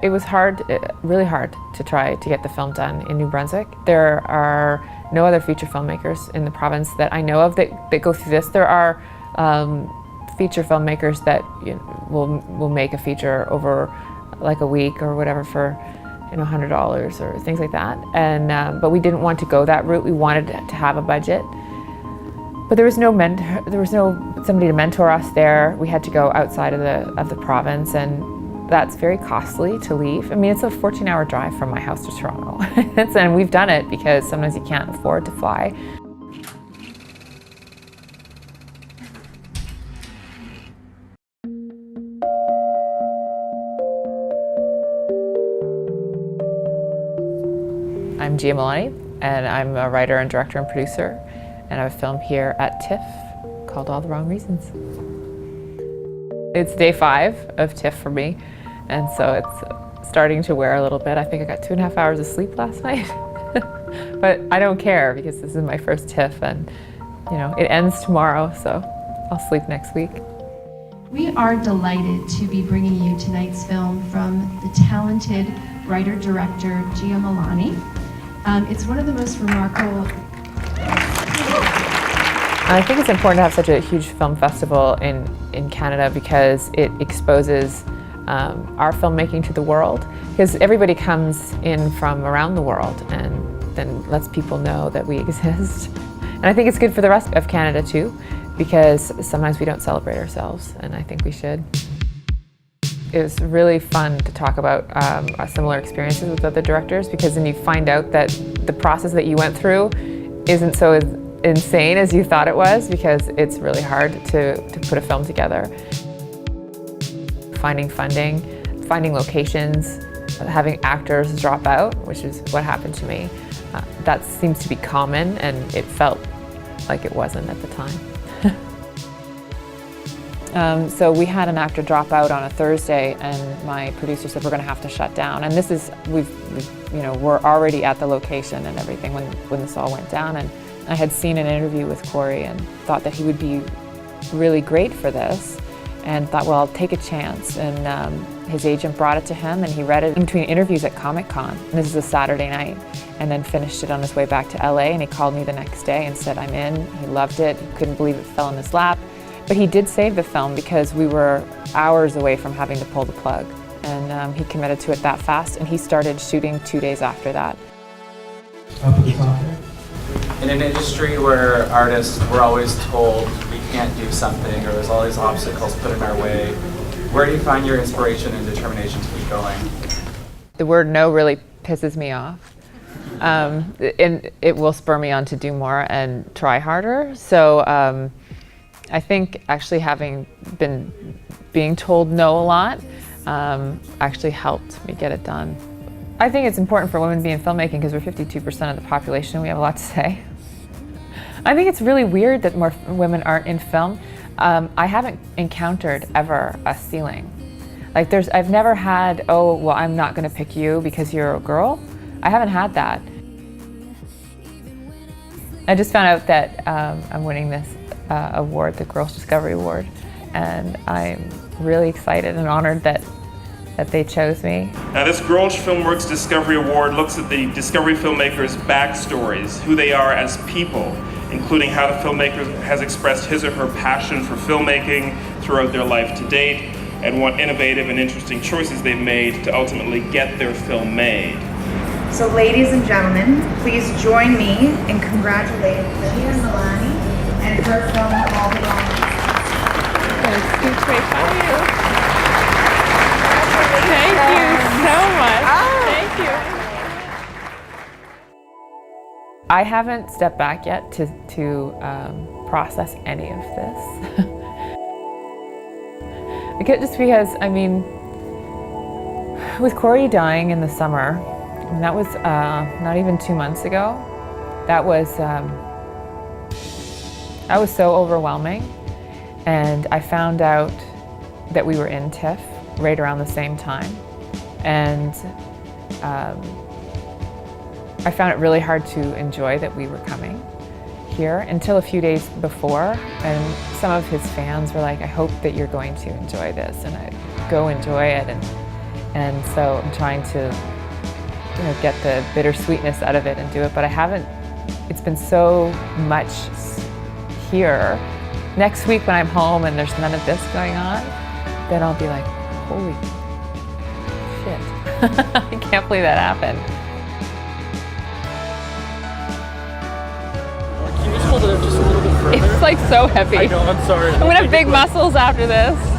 It was hard, really hard to try to get the film done in New Brunswick. There are no other feature filmmakers in the province that I know of that go through this. There are feature filmmakers that will make a feature over like a week or whatever for $100 or things like that. And but we didn't want to go that route. We wanted to have a budget, but there was no somebody to mentor us there. We had to go outside of the province, and that's very costly to leave. I mean, it's a 14-hour drive from my house to Toronto. And we've done it because sometimes you can't afford to fly. I'm GIA MILANI, and I'm a writer and director and producer, and I have a film here at TIFF called All the Wrong Reasons. It's day 5 of TIFF for me, and so it's starting to wear a little bit. I think I got 2.5 hours of sleep last night, but I don't care because this is my first TIFF, and it ends tomorrow, so I'll sleep next week. We are delighted to be bringing you tonight's film from the talented writer-director GIA MILANI. It's one of the most remarkable. I think it's important to have such a huge film festival in Canada because it exposes our filmmaking to the world, because everybody comes in from around the world and then lets people know that we exist. And I think it's good for the rest of Canada too, because sometimes we don't celebrate ourselves, and I think we should. It was really fun to talk about similar experiences with other directors, because then you find out that the process that you went through isn't so insane as you thought it was, because it's really hard to put a film together. Finding funding, finding locations, having actors drop out, which is what happened to me. That seems to be common, and it felt like it wasn't at the time. So we had an actor drop out on a Thursday, and my producer said we're going to have to shut down. And this is we're already at the location and everything when this all went down. And I had seen an interview with Corey and thought that he would be really great for this, and thought, well, I'll take a chance. And his agent brought it to him, and he read it in between interviews at Comic-Con. And this is a Saturday night, and then finished it on his way back to LA. And he called me the next day and said, I'm in. He loved it. He couldn't believe it fell in his lap. But he did save the film because we were hours away from having to pull the plug. And he committed to it that fast, and he started shooting 2 days after that. Up at the top there. In an industry where artists were always told we can't do something, or there's all these obstacles put in our way, where do you find your inspiration and determination to keep going? The word no really pisses me off. And it will spur me on to do more and try harder. So I think actually having been being told no a lot actually helped me get it done. I think it's important for women to be in filmmaking because we're 52% of the population. We have a lot to say. I think it's really weird that more women aren't in film. I haven't encountered ever a ceiling. Like I've never had, oh, well, I'm not gonna pick you because you're a girl. I haven't had that. I just found out that I'm winning this award, the Girls Discovery Award, and I'm really excited and honored that they chose me. Now, this Girls Filmworks Discovery Award looks at the Discovery filmmakers' backstories, who they are as people, including how the filmmaker has expressed his or her passion for filmmaking throughout their life to date, and what innovative and interesting choices they've made to ultimately get their film made. So ladies and gentlemen, please join me in congratulating GIA MILANI and her film, All the Wrong Reasons. It's great for you. Thank you so much. Thank you. I haven't stepped back yet to process any of this. Because, I mean, with Corey dying in the summer, and that was not even 2 months ago, that was so overwhelming. And I found out that we were in TIFF right around the same time. And I found it really hard to enjoy that we were coming here until a few days before. And some of his fans were like, I hope that you're going to enjoy this, and I'd go enjoy it. And so I'm trying to, you know, get the bittersweetness out of it and do it, but I haven't, it's been so much here. Next week when I'm home and there's none of this going on, then I'll be like, holy shit. I can't believe that happened. Can you just hold it up just a little bit further? It's like so heavy. I know, I'm sorry. I'm gonna have big muscles after this.